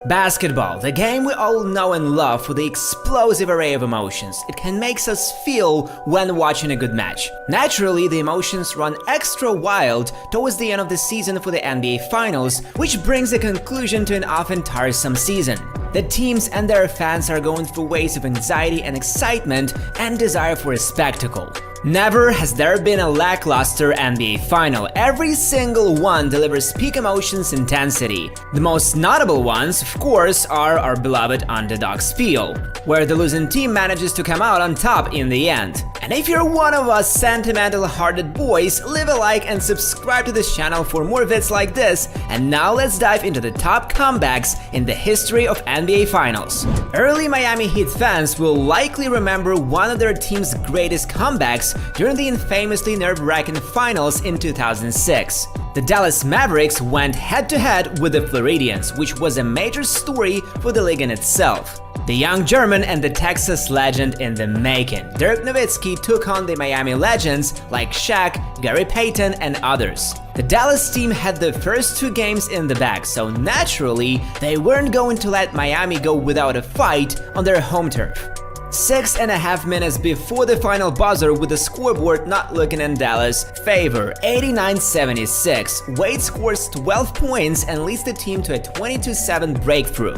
Basketball, the game we all know and love for the explosive array of emotions it can make us feel when watching a good match. Naturally, the emotions run extra wild towards the end of the season for the NBA Finals, which brings a conclusion to an often tiresome season. The teams and their fans are going through waves of anxiety and excitement and desire for a spectacle. Never has there been a lackluster NBA Final. Every single one delivers peak emotions intensity. The most notable ones, of course, are our beloved underdog spiel, where the losing team manages to come out on top in the end. And if you're one of us sentimental-hearted boys, leave a like and subscribe to this channel for more vids like this. And now let's dive into the top comebacks in the history of NBA Finals. Early Miami Heat fans will likely remember one of their team's greatest comebacks during the infamously nerve-wracking finals in 2006. The Dallas Mavericks went head-to-head with the Floridians, which was a major story for the league in itself. The young German and the Texas legend in the making, Dirk Nowitzki, took on the Miami legends like Shaq, Gary Payton, and others. The Dallas team had the first two games in the bag, so naturally, they weren't going to let Miami go without a fight on their home turf. 6.5 minutes before the final buzzer, with the scoreboard not looking in Dallas' favor, 89-76, Wade scores 12 points and leads the team to a 22-7 breakthrough.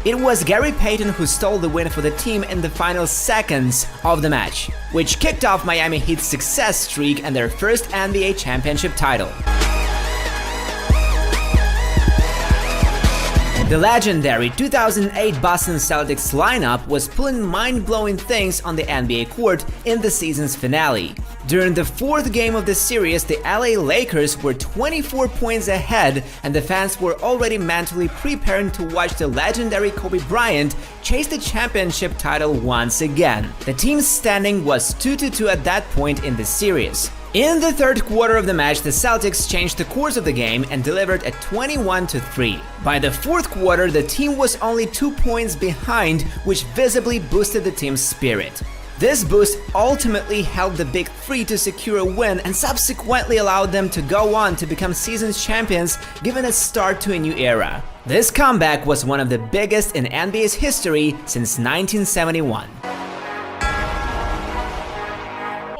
It was Gary Payton who stole the win for the team in the final seconds of the match, which kicked off Miami Heat's success streak and their first NBA championship title. The legendary 2008 Boston Celtics lineup was pulling mind-blowing things on the NBA court in the season's finale. During the fourth game of the series, the LA Lakers were 24 points ahead, and the fans were already mentally preparing to watch the legendary Kobe Bryant chase the championship title once again. The team's standing was 2-2 at that point in the series. In the third quarter of the match, the Celtics changed the course of the game and delivered a 21-3. By the fourth quarter, the team was only 2 points behind, which visibly boosted the team's spirit. This boost ultimately helped the Big Three to secure a win and subsequently allowed them to go on to become season's champions, giving a start to a new era. This comeback was one of the biggest in NBA's history since 1971.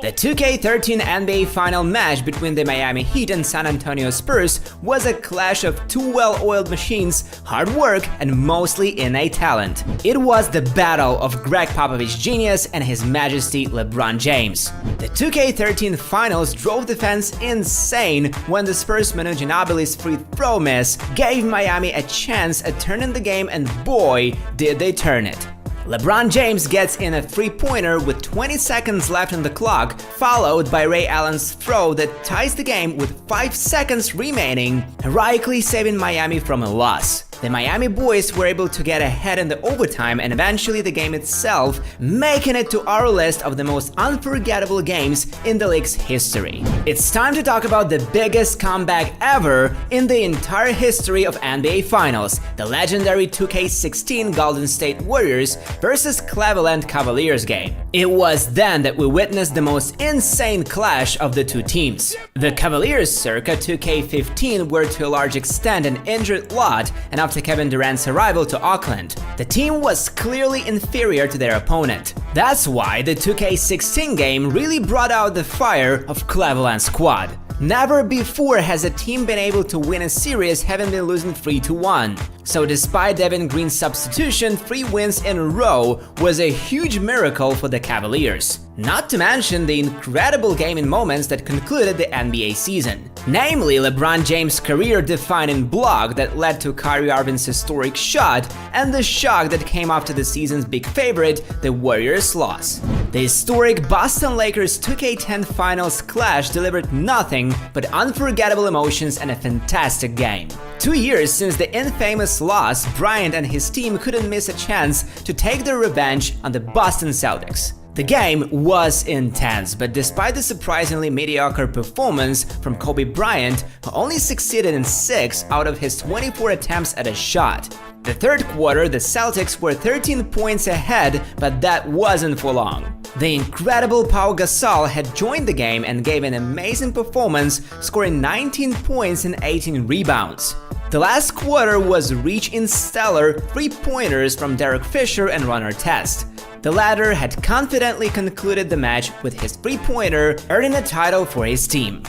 The 2K13 NBA Final match between the Miami Heat and San Antonio Spurs was a clash of two well-oiled machines, hard work, and mostly innate talent. It was the battle of Greg Popovich's genius and His Majesty LeBron James. The 2K13 Finals drove the fans insane when the Spurs' Manu Ginobili's free throw miss gave Miami a chance at turning the game, and boy, did they turn it. LeBron James gets in a three-pointer with 20 seconds left on the clock, followed by Ray Allen's throw that ties the game with 5 seconds remaining, heroically saving Miami from a loss. The Miami boys were able to get ahead in the overtime and eventually the game itself, making it to our list of the most unforgettable games in the league's history. It's time to talk about the biggest comeback ever in the entire history of NBA Finals, the legendary 2K16 Golden State Warriors versus Cleveland Cavaliers game. It was then that we witnessed the most insane clash of the two teams. The Cavaliers circa 2K15 were to a large extent an injured lot, and after Kevin Durant's arrival to Auckland, the team was clearly inferior to their opponent. That's why the 2K16 game really brought out the fire of Cleveland's squad. Never before has a team been able to win a series having been losing 3-1. So despite Devin Green's substitution, 3 wins in a row was a huge miracle for the Cavaliers. Not to mention the incredible gaming moments that concluded the NBA season. Namely, LeBron James' career-defining block that led to Kyrie Irving's historic shot, and the shock that came after the season's big favorite, the Warriors' loss. The historic Boston Lakers 2K10 Finals clash delivered nothing but unforgettable emotions and a fantastic game. 2 years since the infamous loss, Bryant and his team couldn't miss a chance to take their revenge on the Boston Celtics. The game was intense, but despite the surprisingly mediocre performance from Kobe Bryant, who only succeeded in 6 out of his 24 attempts at a shot. The third quarter, the Celtics were 13 points ahead, but that wasn't for long. The incredible Pau Gasol had joined the game and gave an amazing performance, scoring 19 points and 18 rebounds. The last quarter was rich in stellar 3-pointers from Derek Fisher and Ron Artest. The latter had confidently concluded the match with his 3-pointer, earning a title for his team.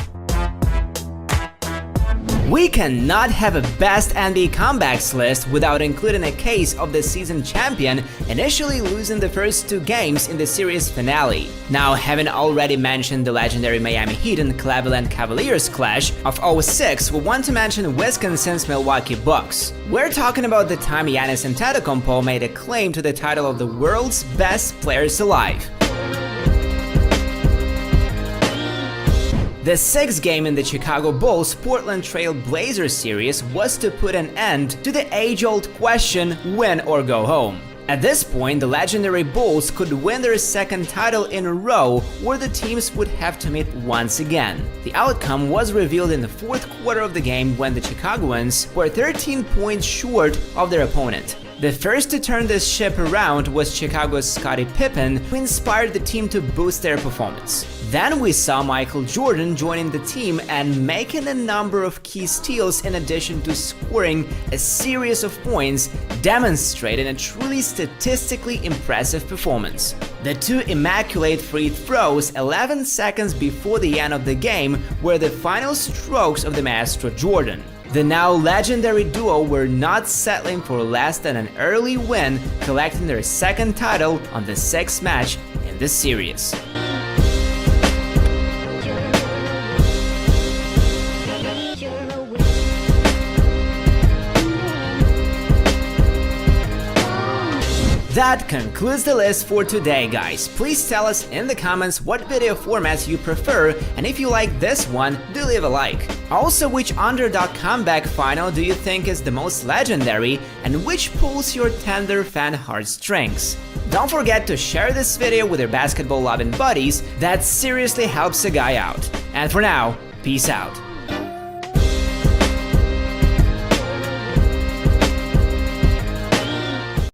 We cannot have a best NBA comebacks list without including a case of the season champion initially losing the first 2 games in the series finale. Now, having already mentioned the legendary Miami Heat and Cleveland Cavaliers clash of '06, we want to mention Wisconsin's Milwaukee Bucks. We're talking about the time Giannis Antetokounmpo made a claim to the title of the world's best players alive. The 6th game in the Chicago Bulls Portland Trail Blazers series was to put an end to the age-old question, win or go home. At this point, the legendary Bulls could win their 2nd title in a row, or the teams would have to meet once again. The outcome was revealed in the 4th quarter of the game when the Chicagoans were 13 points short of their opponent. The first to turn this ship around was Chicago's Scottie Pippen, who inspired the team to boost their performance. Then we saw Michael Jordan joining the team and making a number of key steals in addition to scoring a series of points, demonstrating a truly statistically impressive performance. The 2 immaculate free throws 11 seconds before the end of the game were the final strokes of the maestro Jordan. The now legendary duo were not settling for less than an early win, collecting their 2nd title on the 6th match in the series. That concludes the list for today, guys. Please tell us in the comments what video formats you prefer, and if you like this one, do leave a like. Also, which underdog comeback final do you think is the most legendary, and which pulls your tender fan heartstrings? Don't forget to share this video with your basketball loving buddies, that seriously helps a guy out. And for now, peace out.